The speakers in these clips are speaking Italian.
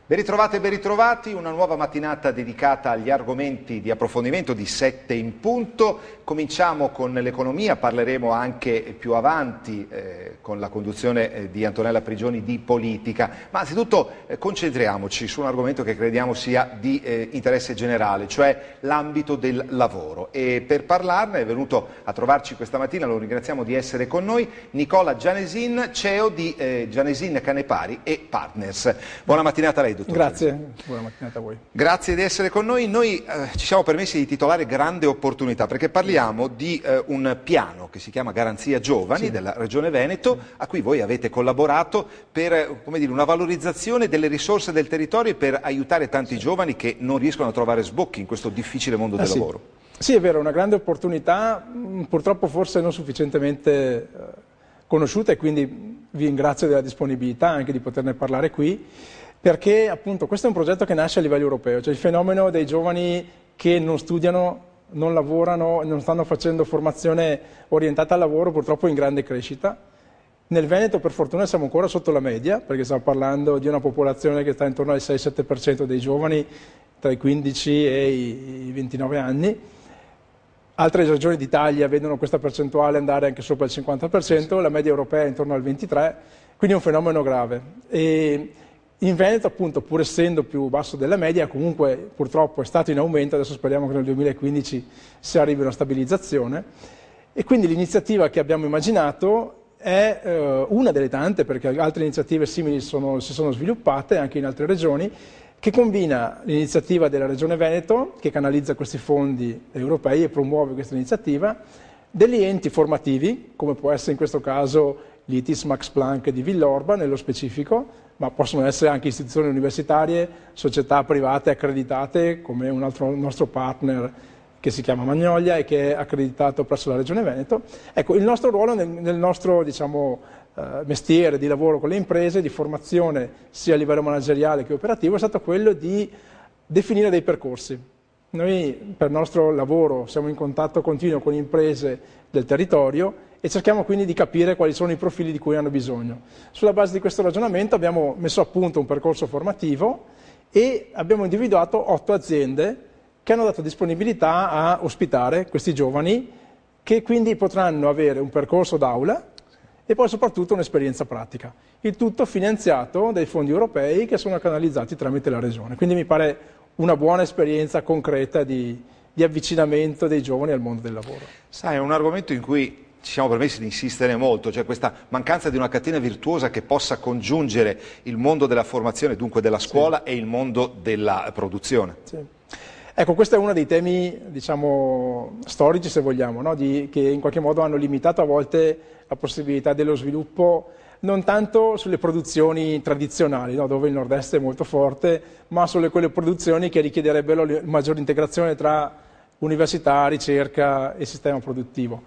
Ben ritrovate e ben ritrovati, una nuova mattinata dedicata agli argomenti di approfondimento di 7 in punto. Cominciamo con l'economia, parleremo anche più avanti con la conduzione di Antonella Prigioni di politica, ma anzitutto concentriamoci su un argomento che crediamo sia di interesse generale, cioè l'ambito del lavoro. E per parlarne è venuto a trovarci questa mattina, lo ringraziamo di essere con noi, Nicola Gianesin, CEO di Gianesin Canepari e Partners. Buona mattinata a lei, dottor. Grazie, buona mattinata a voi. Grazie di essere con noi. Noi ci siamo permessi di titolare Grande Opportunità perché parliamo di un piano che si chiama Garanzia Giovani della Regione Veneto, a cui voi avete collaborato per, come dire, una valorizzazione delle risorse del territorio e per aiutare tanti giovani che non riescono a trovare sbocchi in questo difficile mondo del lavoro. Sì, è vero, una grande opportunità, purtroppo forse non sufficientemente conosciuta, e quindi vi ringrazio della disponibilità anche di poterne parlare qui, perché appunto questo è un progetto che nasce a livello europeo, cioè il fenomeno dei giovani che non studiano, non lavorano, non stanno facendo formazione orientata al lavoro, purtroppo è in grande crescita. Nel Veneto per fortuna siamo ancora sotto la media, perché stiamo parlando di una popolazione che sta intorno al 6-7% dei giovani tra i 15 e i 29 anni. Altre regioni d'Italia vedono questa percentuale andare anche sopra il 50%, la media europea è intorno al 23%, quindi è un fenomeno grave. E in Veneto, appunto, pur essendo più basso della media, comunque purtroppo è stato in aumento, adesso speriamo che nel 2015 si arrivi a una stabilizzazione. E quindi l'iniziativa che abbiamo immaginato è una delle tante, perché altre iniziative simili si sono sviluppate anche in altre regioni, che combina l'iniziativa della Regione Veneto, che canalizza questi fondi europei e promuove questa iniziativa, degli enti formativi, come può essere in questo caso l'ITIS Max Planck di Villorba, nello specifico, ma possono essere anche istituzioni universitarie, società private accreditate, come un altro nostro partner che si chiama Magnolia e che è accreditato presso la Regione Veneto. Ecco, il nostro ruolo nel nostro mestiere di lavoro con le imprese, di formazione sia a livello manageriale che operativo, è stato quello di definire dei percorsi. Noi per il nostro lavoro siamo in contatto continuo con imprese del territorio e cerchiamo quindi di capire quali sono i profili di cui hanno bisogno. Sulla base di questo ragionamento abbiamo messo a punto un percorso formativo e abbiamo individuato 8 aziende che hanno dato disponibilità a ospitare questi giovani, che quindi potranno avere un percorso d'aula e poi soprattutto un'esperienza pratica. Il tutto finanziato dai fondi europei che sono canalizzati tramite la Regione. Quindi mi pare una buona esperienza concreta di avvicinamento dei giovani al mondo del lavoro. Sai, è un argomento in cui ci siamo permessi di insistere molto, cioè questa mancanza di una catena virtuosa che possa congiungere il mondo della formazione, dunque della scuola, e il mondo della produzione. Sì. Ecco, questo è uno dei temi, diciamo, storici, se vogliamo, no? Che in qualche modo hanno limitato a volte la possibilità dello sviluppo, non tanto sulle produzioni tradizionali, no? Dove il nord-est è molto forte, ma sulle quelle produzioni che richiederebbero maggiore integrazione tra università, ricerca e sistema produttivo.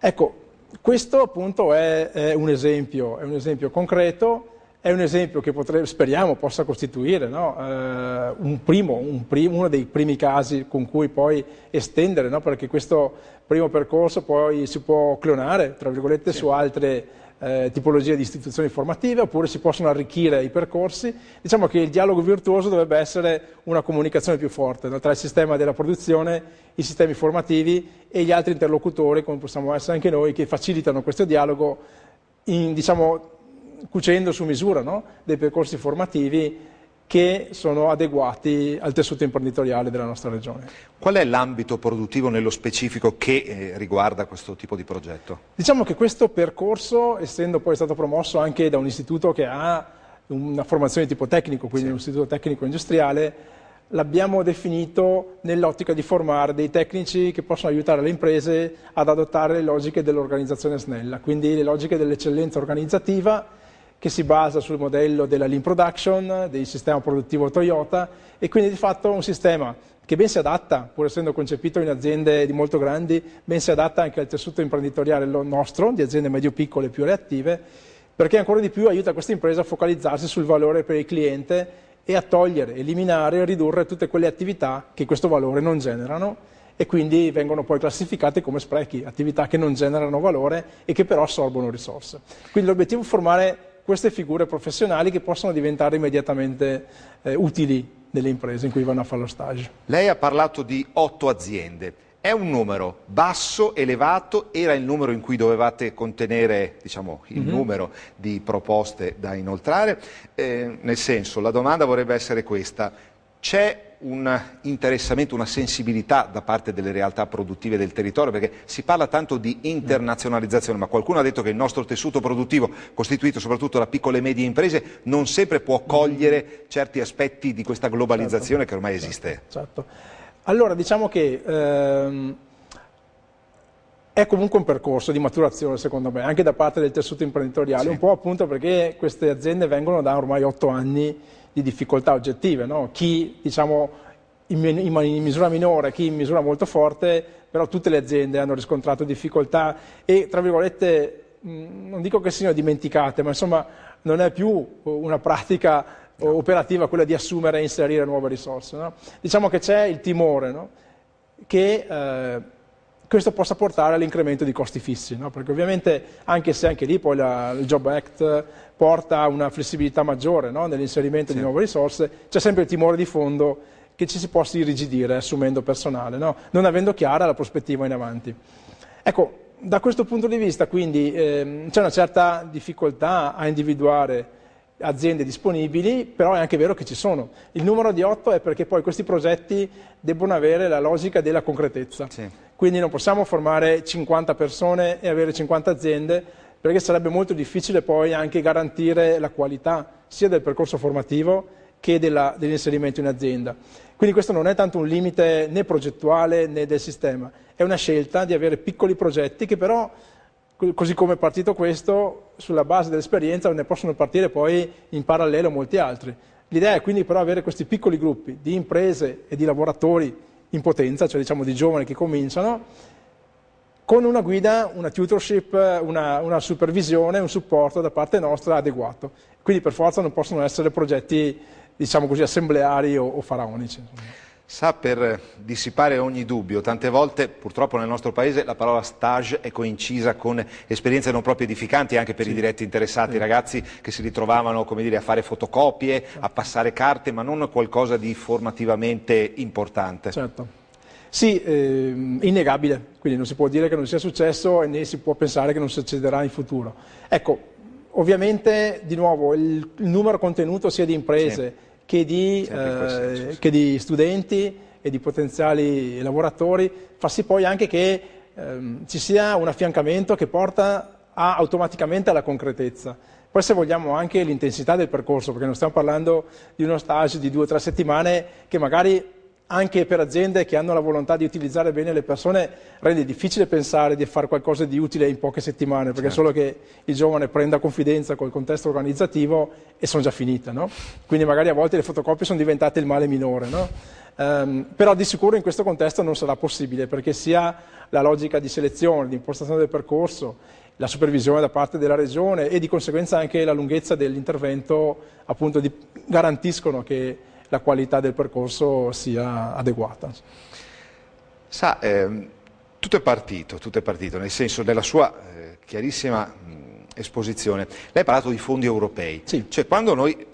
Ecco, questo appunto è un esempio concreto, è un esempio che speriamo possa costituire, no? Uno dei primi casi con cui poi estendere, no? Perché questo primo percorso poi si può clonare, tra virgolette, su altre tipologie di istituzioni formative, oppure si possono arricchire i percorsi. Diciamo che il dialogo virtuoso dovrebbe essere una comunicazione più forte, no? Tra il sistema della produzione, i sistemi formativi e gli altri interlocutori, come possiamo essere anche noi, che facilitano questo dialogo, cucendo su misura, no? Dei percorsi formativi che sono adeguati al tessuto imprenditoriale della nostra regione. Qual è l'ambito produttivo nello specifico che riguarda questo tipo di progetto? Diciamo che questo percorso, essendo poi stato promosso anche da un istituto che ha una formazione di tipo tecnico, quindi un istituto tecnico industriale, l'abbiamo definito nell'ottica di formare dei tecnici che possono aiutare le imprese ad adottare le logiche dell'organizzazione snella, quindi le logiche dell'eccellenza organizzativa, che si basa sul modello della Lean Production, del sistema produttivo Toyota, e quindi di fatto un sistema che ben si adatta, pur essendo concepito in aziende di molto grandi, ben si adatta anche al tessuto imprenditoriale nostro, di aziende medio-piccole più reattive, perché ancora di più aiuta questa impresa a focalizzarsi sul valore per il cliente e a togliere, eliminare e ridurre tutte quelle attività che questo valore non generano e quindi vengono poi classificate come sprechi, attività che non generano valore e che però assorbono risorse. Quindi l'obiettivo è formare queste figure professionali che possono diventare immediatamente utili nelle imprese in cui vanno a fare lo stage. Lei ha parlato di 8 aziende. È un numero basso, elevato? Era il numero in cui dovevate contenere, diciamo, il numero di proposte da inoltrare? Nel senso, la domanda vorrebbe essere questa: c'è un interessamento, una sensibilità da parte delle realtà produttive del territorio? Perché si parla tanto di internazionalizzazione, ma qualcuno ha detto che il nostro tessuto produttivo, costituito soprattutto da piccole e medie imprese, non sempre può cogliere certi aspetti di questa globalizzazione che ormai esiste. Certo. Allora, diciamo che è comunque un percorso di maturazione, secondo me, anche da parte del tessuto imprenditoriale, Sì. un po' appunto perché queste aziende vengono da ormai 8 anni di difficoltà oggettive, no? Chi, diciamo, in misura minore, chi in misura molto forte, però tutte le aziende hanno riscontrato difficoltà e, tra virgolette, non dico che siano dimenticate, ma insomma non è più una pratica operativa quella di assumere e inserire nuove risorse, no? Diciamo che c'è il timore, no? Che questo possa portare all'incremento di costi fissi, no? Perché ovviamente anche se anche lì poi il Job Act porta a una flessibilità maggiore, no? Nell'inserimento di nuove risorse, c'è sempre il timore di fondo che ci si possa irrigidire assumendo personale, no? Non avendo chiara la prospettiva in avanti. Ecco, da questo punto di vista quindi c'è una certa difficoltà a individuare aziende disponibili, però è anche vero che ci sono. Il numero di 8 è perché poi questi progetti debbono avere la logica della concretezza. Sì. Quindi non possiamo formare 50 persone e avere 50 aziende, perché sarebbe molto difficile poi anche garantire la qualità sia del percorso formativo che dell'inserimento in azienda. Quindi questo non è tanto un limite né progettuale né del sistema, è una scelta di avere piccoli progetti che però, così come è partito questo, sulla base dell'esperienza ne possono partire poi in parallelo molti altri. L'idea è quindi però avere questi piccoli gruppi di imprese e di lavoratori in potenza, cioè diciamo di giovani che cominciano, con una guida, una tutorship, una supervisione, un supporto da parte nostra adeguato. Quindi per forza non possono essere progetti, diciamo così, assembleari o faraonici. Sa, per dissipare ogni dubbio, tante volte purtroppo nel nostro paese la parola stage è coincisa con esperienze non proprio edificanti anche per i diretti interessati, ragazzi che si ritrovavano, come dire, a fare fotocopie, a passare carte, ma non qualcosa di formativamente importante. Certo. Sì, innegabile, quindi non si può dire che non sia successo e né si può pensare che non succederà in futuro. Ecco, ovviamente di nuovo il numero contenuto sia di imprese che di studenti e di potenziali lavoratori fa sì poi anche che ci sia un affiancamento che porta automaticamente alla concretezza. Poi se vogliamo anche l'intensità del percorso, perché non stiamo parlando di uno stage di 2 o 3 settimane che magari anche per aziende che hanno la volontà di utilizzare bene le persone rende difficile pensare di fare qualcosa di utile in poche settimane, perché solo che il giovane prenda confidenza col contesto organizzativo e sono già finite, no? Quindi magari a volte le fotocopie sono diventate il male minore, no? Però di sicuro in questo contesto non sarà possibile, perché sia la logica di selezione, di impostazione del percorso, la supervisione da parte della regione e di conseguenza anche la lunghezza dell'intervento appunto garantiscono che la qualità del percorso sia adeguata. Sa, tutto è partito, nel senso della sua chiarissima esposizione. Lei ha parlato di fondi europei, cioè quando noi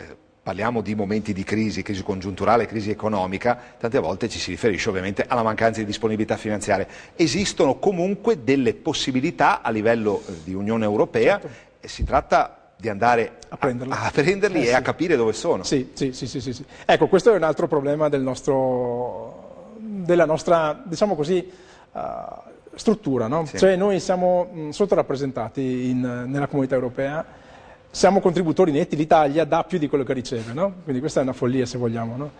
parliamo di momenti di crisi congiunturale, crisi economica, tante volte ci si riferisce ovviamente alla mancanza di disponibilità finanziaria. Esistono comunque delle possibilità a livello di Unione Europea e si tratta di andare a prenderli e a capire dove sono. Sì. Ecco, questo è un altro problema della nostra, diciamo così, struttura, no? Cioè noi siamo sottorappresentati nella comunità europea, siamo contributori netti, l'Italia dà più di quello che riceve, no? Quindi questa è una follia se vogliamo, no?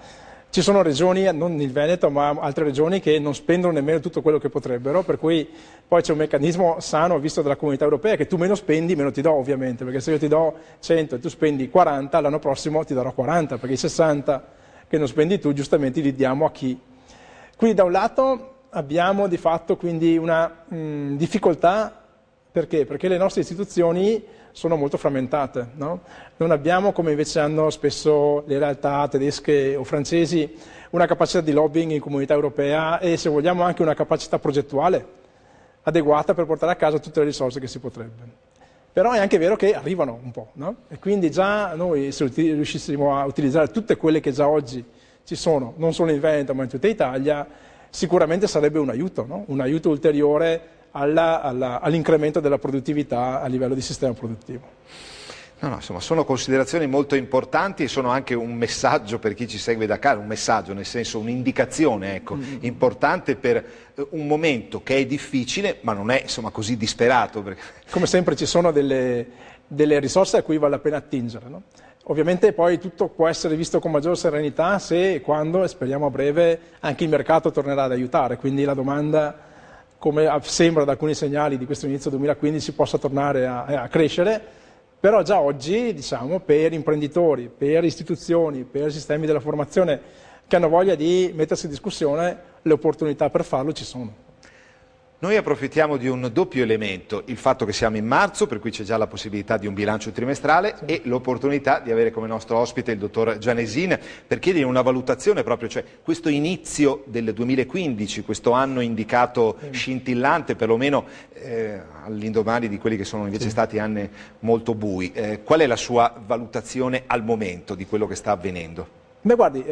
Ci sono regioni, non il Veneto, ma altre regioni che non spendono nemmeno tutto quello che potrebbero, per cui poi c'è un meccanismo sano visto dalla comunità europea che tu meno spendi, meno ti do ovviamente, perché se io ti do 100 e tu spendi 40, l'anno prossimo ti darò 40, perché i 60 che non spendi tu giustamente li diamo a chi. Quindi da un lato abbiamo di fatto quindi una difficoltà, perché? Perché le nostre istituzioni sono molto frammentate, no? Non abbiamo, come invece hanno spesso le realtà tedesche o francesi, una capacità di lobbying in comunità europea e, se vogliamo, anche una capacità progettuale adeguata per portare a casa tutte le risorse che si potrebbe. Però è anche vero che arrivano un po', no? E quindi già noi, se riuscissimo a utilizzare tutte quelle che già oggi ci sono, non solo in Veneto ma in tutta Italia, sicuramente sarebbe un aiuto, no? Un aiuto ulteriore all'incremento della produttività a livello di sistema produttivo. No, insomma, sono considerazioni molto importanti e sono anche un messaggio per chi ci segue da casa, un messaggio, nel senso un'indicazione, ecco, importante per un momento che è difficile, ma non è insomma così disperato. Perché... Come sempre ci sono delle risorse a cui vale la pena attingere, no? Ovviamente poi tutto può essere visto con maggior serenità se e quando, e speriamo a breve, anche il mercato tornerà ad aiutare, quindi la domanda, come sembra da alcuni segnali di questo inizio 2015, possa tornare a crescere. Però già oggi, diciamo, per imprenditori, per istituzioni, per sistemi della formazione che hanno voglia di mettersi in discussione, le opportunità per farlo ci sono. Noi approfittiamo di un doppio elemento, il fatto che siamo in marzo, per cui c'è già la possibilità di un bilancio trimestrale, sì, e l'opportunità di avere come nostro ospite il dottor Gianesin per chiedere una valutazione proprio, cioè questo inizio del 2015, questo anno indicato scintillante, perlomeno all'indomani di quelli che sono invece stati anni molto bui. Qual è la sua valutazione al momento di quello che sta avvenendo? Beh, guardi,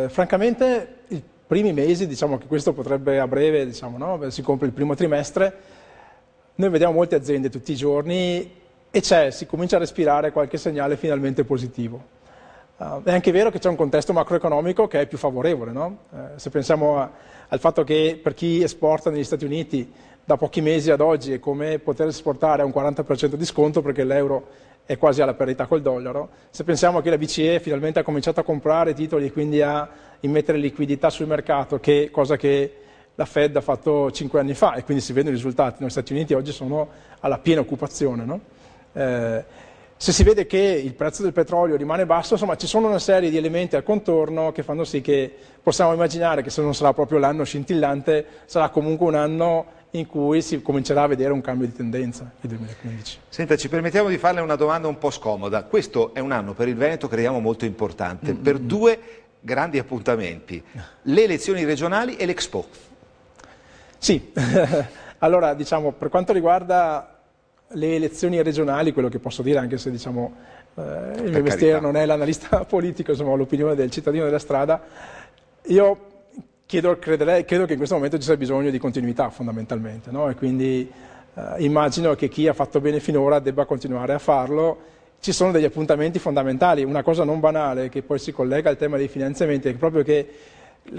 francamente i primi mesi, diciamo che questo potrebbe a breve, diciamo, no? Si compie il primo trimestre, noi vediamo molte aziende tutti i giorni e si comincia a respirare qualche segnale finalmente positivo. È anche vero che c'è un contesto macroeconomico che è più favorevole, no? Se pensiamo al fatto che per chi esporta negli Stati Uniti da pochi mesi ad oggi è come poter esportare a un 40% di sconto perché l'euro è quasi alla parità col dollaro. Se pensiamo che la BCE finalmente ha cominciato a comprare titoli e quindi a immettere liquidità sul mercato, cosa che la Fed ha fatto 5 anni fa, e quindi si vedono i risultati. Negli Stati Uniti oggi sono alla piena occupazione, no? Se si vede che il prezzo del petrolio rimane basso, insomma ci sono una serie di elementi al contorno che fanno sì che possiamo immaginare che se non sarà proprio l'anno scintillante, sarà comunque un anno in cui si comincerà a vedere un cambio di tendenza nel 2015. Senta, ci permettiamo di farle una domanda un po' scomoda. Questo è un anno per il Veneto, crediamo, molto importante, per due grandi appuntamenti, le elezioni regionali e l'Expo. Sì, allora diciamo, per quanto riguarda le elezioni regionali, quello che posso dire, anche se diciamo, il mio mestiere non è l'analista politico, insomma, ho l'opinione del cittadino della strada, io credo che in questo momento ci sia bisogno di continuità fondamentalmente, no? E quindi immagino che chi ha fatto bene finora debba continuare a farlo. Ci sono degli appuntamenti fondamentali, una cosa non banale che poi si collega al tema dei finanziamenti è proprio che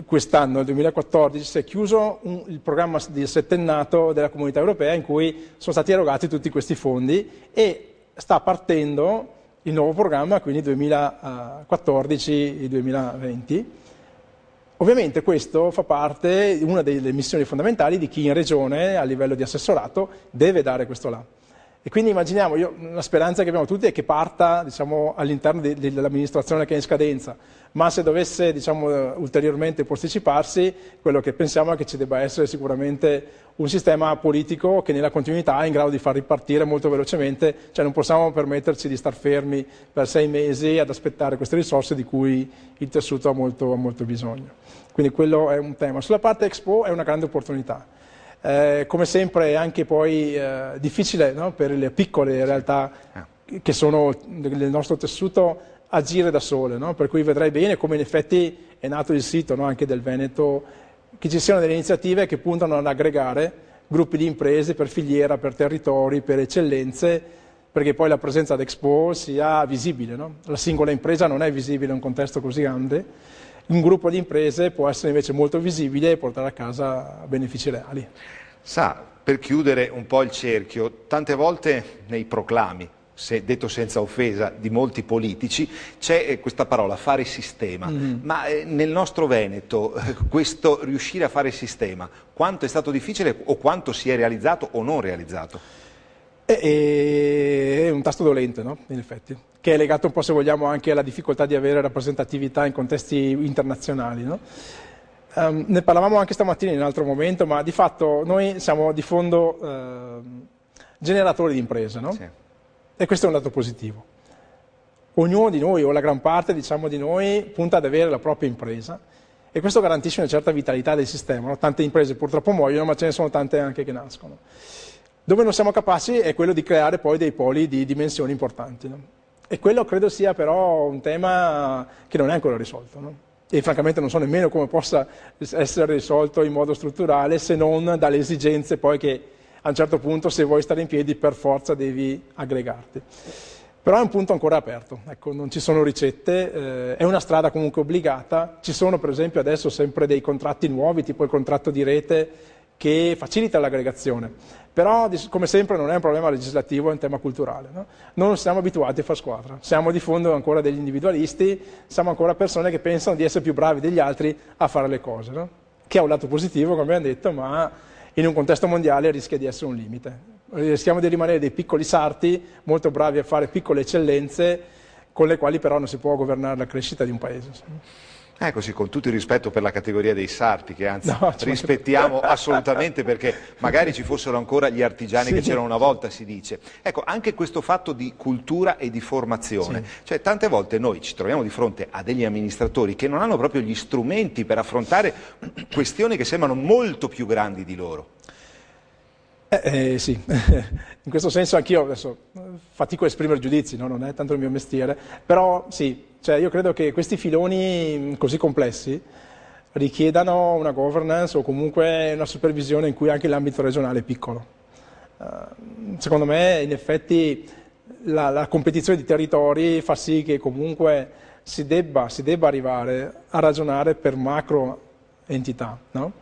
quest'anno, nel 2014, si è chiuso il programma di settennato della Comunità Europea in cui sono stati erogati tutti questi fondi e sta partendo il nuovo programma, quindi 2014-2020. Ovviamente questo fa parte di una delle missioni fondamentali di chi in regione a livello di assessorato deve dare questo là. E quindi immaginiamo, la speranza che abbiamo tutti è che parta, diciamo, all'interno dell'amministrazione che è in scadenza, ma se dovesse, diciamo, ulteriormente posticiparsi, quello che pensiamo è che ci debba essere sicuramente un sistema politico che nella continuità è in grado di far ripartire molto velocemente, cioè non possiamo permetterci di star fermi per 6 mesi ad aspettare queste risorse di cui il tessuto ha molto bisogno. Quindi quello è un tema. Sulla parte Expo è una grande opportunità. Come sempre è anche poi difficile, no? Per le piccole realtà che sono nel nostro tessuto agire da sole, no? Per cui vedrei bene come in effetti è nato il sito, no? Anche del Veneto, che ci siano delle iniziative che puntano ad aggregare gruppi di imprese per filiera, per territori, per eccellenze, perché poi la presenza ad Expo sia visibile, no? La singola impresa non è visibile in un contesto così grande, un gruppo di imprese può essere invece molto visibile e portare a casa benefici reali. Sa, per chiudere un po' il cerchio, tante volte nei proclami, detto senza offesa, di molti politici, c'è questa parola, fare sistema. Ma nel nostro Veneto, questo riuscire a fare sistema, quanto è stato difficile o quanto si è realizzato o non realizzato? È un tasto dolente, no? In effetti, che è legato un po', se vogliamo, anche alla difficoltà di avere rappresentatività in contesti internazionali, no? Ne parlavamo anche stamattina in un altro momento, ma di fatto noi siamo di fondo generatori di imprese, no? Sì. E questo è un dato positivo. Ognuno di noi, o la gran parte, diciamo, di noi, punta ad avere la propria impresa e questo garantisce una certa vitalità del sistema, no? Tante imprese purtroppo muoiono, ma ce ne sono tante anche che nascono. Dove non siamo capaci è quello di creare poi dei poli di dimensioni importanti, no? E quello credo sia però un tema che non è ancora risolto, no? E francamente non so nemmeno come possa essere risolto in modo strutturale, se non dalle esigenze poi che a un certo punto, se vuoi stare in piedi, per forza devi aggregarti. Però è un punto ancora aperto, ecco, non ci sono ricette, è una strada comunque obbligata. Ci sono per esempio adesso sempre dei contratti nuovi, tipo il contratto di rete, che facilita l'aggregazione, però come sempre non è un problema legislativo, è un tema culturale, no? Non siamo abituati a fare squadra, siamo di fondo ancora degli individualisti, siamo ancora persone che pensano di essere più bravi degli altri a fare le cose, no? Che ha un lato positivo, come abbiamo detto, ma in un contesto mondiale rischia di essere un limite. Rischiamo di rimanere dei piccoli sarti, molto bravi a fare piccole eccellenze, con le quali però non si può governare la crescita di un paese. Così, con tutto il rispetto per la categoria dei sarti, che anzi rispettiamo assolutamente, perché magari ci fossero ancora gli artigiani che c'erano una volta, si dice. Ecco, anche questo fatto di cultura e di formazione, cioè tante volte noi ci troviamo di fronte a degli amministratori che non hanno proprio gli strumenti per affrontare questioni che sembrano molto più grandi di loro. Sì, in questo senso anch'io adesso fatico a esprimere giudizi, no? Non è tanto il mio mestiere, però sì, cioè io credo che questi filoni così complessi richiedano una governance o comunque una supervisione in cui anche l'ambito regionale è piccolo. Secondo me in effetti la competizione di territori fa sì che comunque si debba arrivare a ragionare per macro entità, no?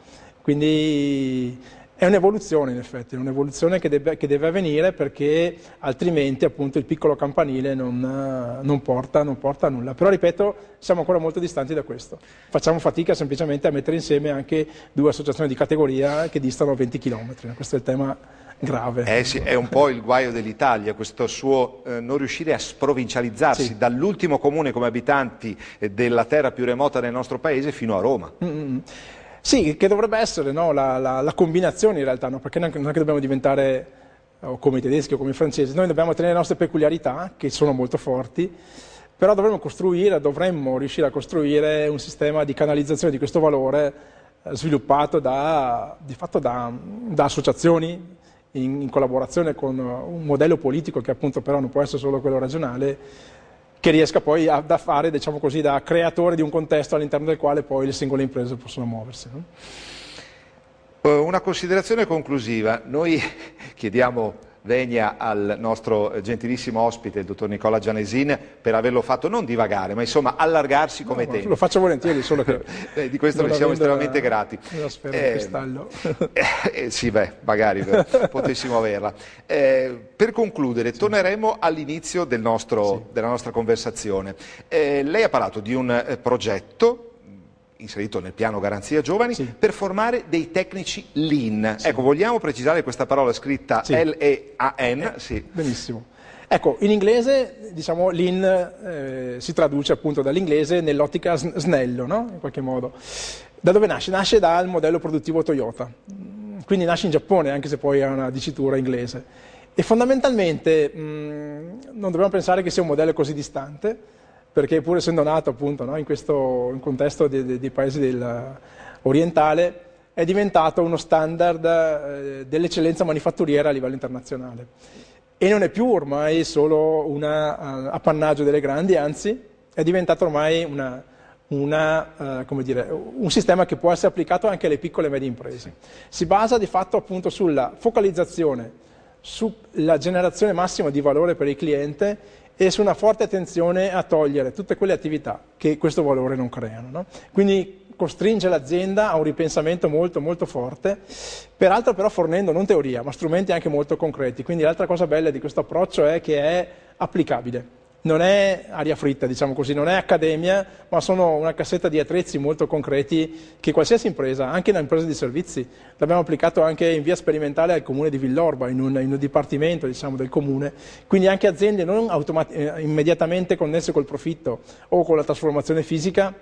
Quindi è un'evoluzione in effetti, è un'evoluzione che deve avvenire, perché altrimenti appunto il piccolo campanile non porta a nulla. Però ripeto, siamo ancora molto distanti da questo. Facciamo fatica semplicemente a mettere insieme anche due associazioni di categoria che distano 20 km. Questo è il tema grave. Sì, è un po' il guaio dell'Italia, questo suo non riuscire a sprovincializzarsi dall'ultimo comune come abitanti della terra più remota del nostro paese fino a Roma. Sì, che dovrebbe essere, no, la combinazione in realtà, no? Perché non è che dobbiamo diventare come i tedeschi o come i francesi, noi dobbiamo tenere le nostre peculiarità, che sono molto forti, però dovremmo riuscire a costruire un sistema di canalizzazione di questo valore sviluppato di fatto da associazioni in collaborazione con un modello politico che appunto però non può essere solo quello regionale, che riesca poi a fare, diciamo così, da creatore di un contesto all'interno del quale poi le singole imprese possono muoversi, no? Una considerazione conclusiva. Noi chiediamo venia al nostro gentilissimo ospite, il dottor Nicola Gianesin, per averlo fatto non divagare, ma insomma allargarsi come tempo. Lo faccio volentieri, solo che di questo ne siamo estremamente grati. Una sfera di cristallo. Sì, magari potessimo averla. Per concludere, torneremo all'inizio della nostra conversazione. Lei ha parlato di un progetto inserito nel piano Garanzia Giovani per formare dei tecnici Lean. Ecco, vogliamo precisare questa parola scritta L-E-A-N? Benissimo. Ecco, in inglese, diciamo, Lean si traduce appunto dall'inglese nell'ottica snello, no? In qualche modo. Da dove nasce? Nasce dal modello produttivo Toyota. Quindi nasce in Giappone, anche se poi ha una dicitura inglese. E fondamentalmente non dobbiamo pensare che sia un modello così distante, perché pur essendo nato appunto, no, in contesto dei paesi orientale, è diventato uno standard dell'eccellenza manifatturiera a livello internazionale. E non è più ormai solo un appannaggio delle grandi, anzi è diventato ormai un sistema che può essere applicato anche alle piccole e medie imprese. Si basa di fatto appunto sulla focalizzazione, sulla generazione massima di valore per il cliente e su una forte attenzione a togliere tutte quelle attività che questo valore non creano, no? Quindi costringe l'azienda a un ripensamento molto molto forte, peraltro però fornendo non teoria ma strumenti anche molto concreti. Quindi l'altra cosa bella di questo approccio è che è applicabile. Non è aria fritta, diciamo così, non è accademia, ma sono una cassetta di attrezzi molto concreti che qualsiasi impresa, anche una impresa di servizi, l'abbiamo applicato anche in via sperimentale al comune di Villorba, in un dipartimento, diciamo, del comune. Quindi anche aziende non immediatamente connesse col profitto o con la trasformazione fisica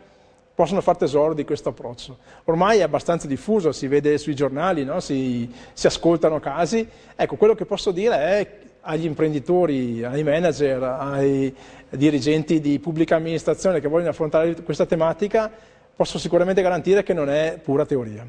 possono far tesoro di questo approccio. Ormai è abbastanza diffuso, si vede sui giornali, no? Si ascoltano casi. Ecco, quello che posso dire è agli imprenditori, ai manager, ai dirigenti di pubblica amministrazione che vogliono affrontare questa tematica, posso sicuramente garantire che non è pura teoria.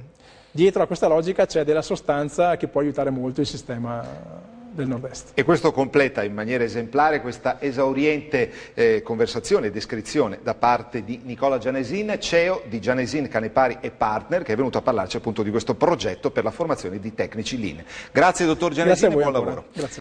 Dietro a questa logica c'è della sostanza che può aiutare molto il sistema del Nord-Est. E questo completa in maniera esemplare questa esauriente conversazione e descrizione da parte di Nicola Gianesin, CEO di Gianesin Canepari e Partner, che è venuto a parlarci appunto di questo progetto per la formazione di tecnici Lean. Grazie dottor Gianesin e buon lavoro. Grazie.